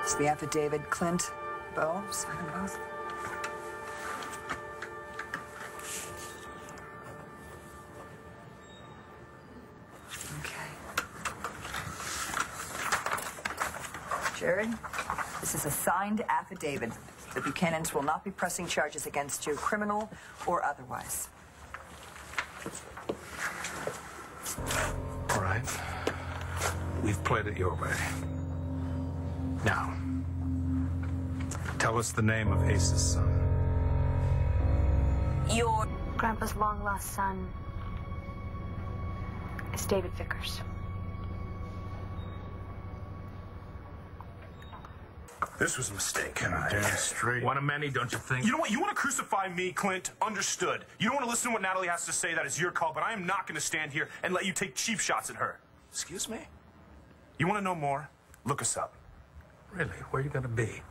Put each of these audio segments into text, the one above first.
It's the affidavit. Clint, Bo, sign them both. Jared, this is a signed affidavit. The Buchanans will not be pressing charges against you, criminal or otherwise. All right. We've played it your way. Now, tell us the name of Ace's son. Your grandpa's long-lost son is David Vickers. This was a mistake. Damn straight. One of many, don't you think? You know what? You want to crucify me, Clint? Understood. You don't want to listen to what Natalie has to say. That is your call, but I am not going to stand here and let you take cheap shots at her. Excuse me? You want to know more? Look us up. Really? Where are you going to be?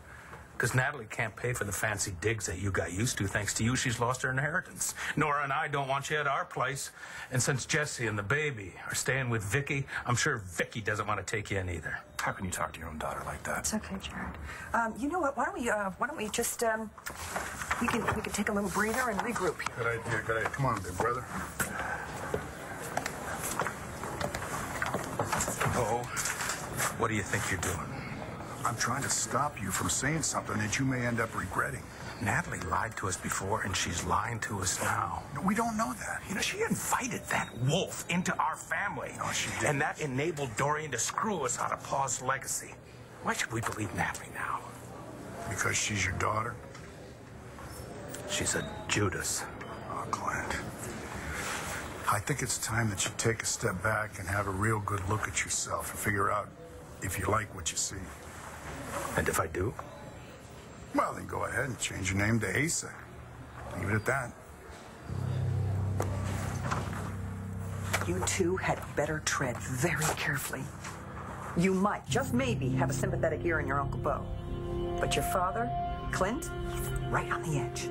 Because Natalie can't pay for the fancy digs that you got used to. Thanks to you, she's lost her inheritance. Nora and I don't want you at our place. And since Jesse and the baby are staying with Vicky, I'm sure Vicky doesn't want to take you in either. How can you talk to your own daughter like that? It's okay, Jared. You know what? Why don't we just we can take a little breather and regroup here. Good idea. Good idea. Come on, big brother. Oh, what do you think you're doing? I'm trying to stop you from saying something that you may end up regretting. Natalie lied to us before, and she's lying to us now. We don't know that. You know, she invited that wolf into our family. No, she didn't. And that enabled Dorian to screw us out of Pa's legacy. Why should we believe Natalie now? Because she's your daughter? She's a Judas. Oh, Clint. I think it's time that you take a step back and have a real good look at yourself and figure out if you like what you see. And if I do? Well, then go ahead and change your name to Asa. Leave it at that. You two had better tread very carefully. You might, just maybe, have a sympathetic ear in your Uncle Bo. But your father, Clint, he's right on the edge.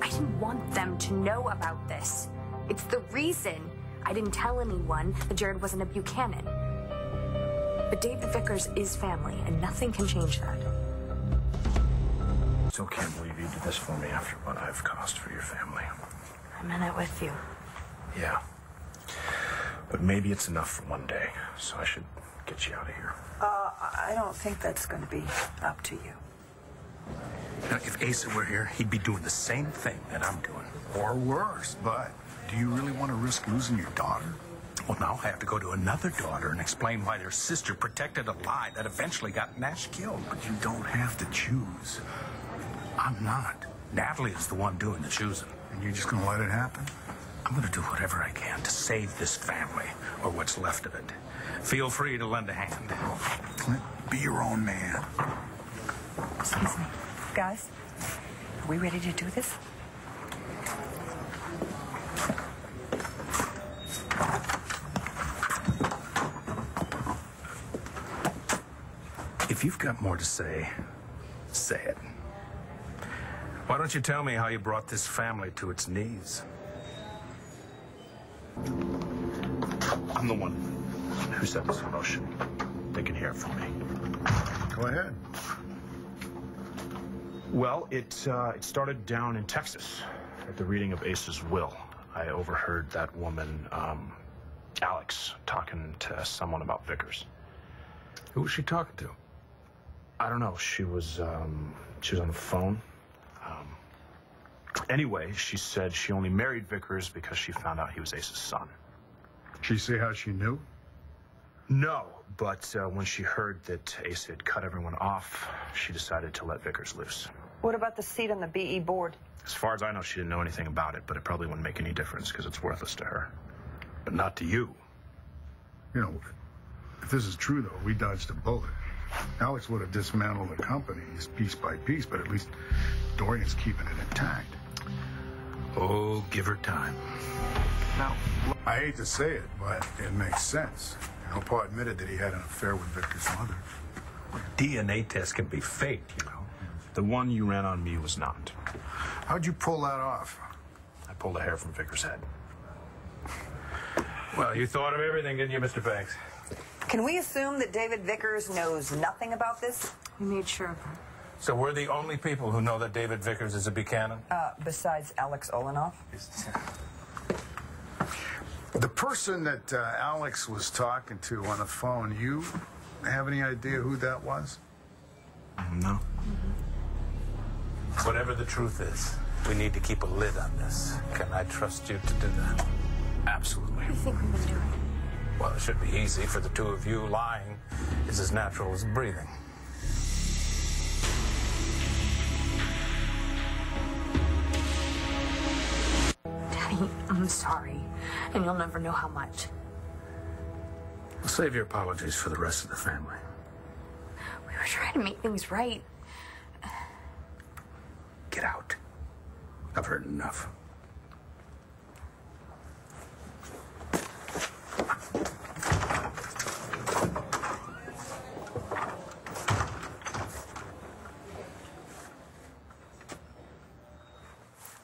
I didn't want them to know about this. It's the reason I didn't tell anyone that Jared wasn't a Buchanan. But David Vickers is family, and nothing can change that. Still can't believe you did this for me after what I've caused for your family. I'm in it with you. Yeah. But maybe it's enough for one day, so I should get you out of here. I don't think that's going to be up to you. Now, if Asa were here, he'd be doing the same thing that I'm doing. Or worse, but do you really want to risk losing your daughter? Well, now I have to go to another daughter and explain why their sister protected a lie that eventually got Nash killed. But you don't have to choose. I'm not. Natalie is the one doing the choosing. And you're just going to let it happen? I'm going to do whatever I can to save this family, or what's left of it. Feel free to lend a hand. Clint, be your own man. Excuse me. Guys, are we ready to do this? If you've got more to say, say it. Why don't you tell me how you brought this family to its knees? I'm the one who set this in motion. They can hear it from me. Go ahead. Well, it started down in Texas at the reading of Ace's will. I overheard that woman, Alex, talking to someone about Vickers. Who was she talking to? I don't know. She was on the phone. Anyway, she said she only married Vickers because she found out he was Ace's son. She say how she knew? No, but when she heard that Ace had cut everyone off, she decided to let Vickers loose. What about the seat on the BE board? As far as I know, she didn't know anything about it, but it probably wouldn't make any difference because it's worthless to her. But not to you. You know, if this is true, though, we dodged a bullet. Alex would have dismantled the company piece by piece, but at least Dorian's keeping it intact. Oh, give her time. Now, I hate to say it, but it makes sense. You know, Pa admitted that he had an affair with Victor's mother. DNA test can be faked, you know. The one you ran on me was not. How'd you pull that off? I pulled a hair from Vickers' head. Well, you thought of everything, didn't you, Mr. Banks? Can we assume that David Vickers knows nothing about this? We made sure of that. So we're the only people who know that David Vickers is a Buchanan? Besides Alex Olenoff? The person that Alex was talking to on the phone, you have any idea who that was? No. Whatever the truth is, we need to keep a lid on this. Can I trust you to do that? Absolutely. What do you think we've been doing? Well, it should be easy for the two of you. Lying is as natural as breathing. Daddy, I'm sorry. And you'll never know how much. Save your apologies for the rest of the family. We were trying to make things right. Get out. I've heard enough.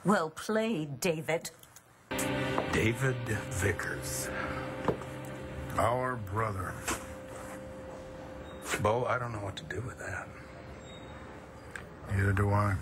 Well played, David. David Vickers. Our brother. Bo, I don't know what to do with that. Neither do I.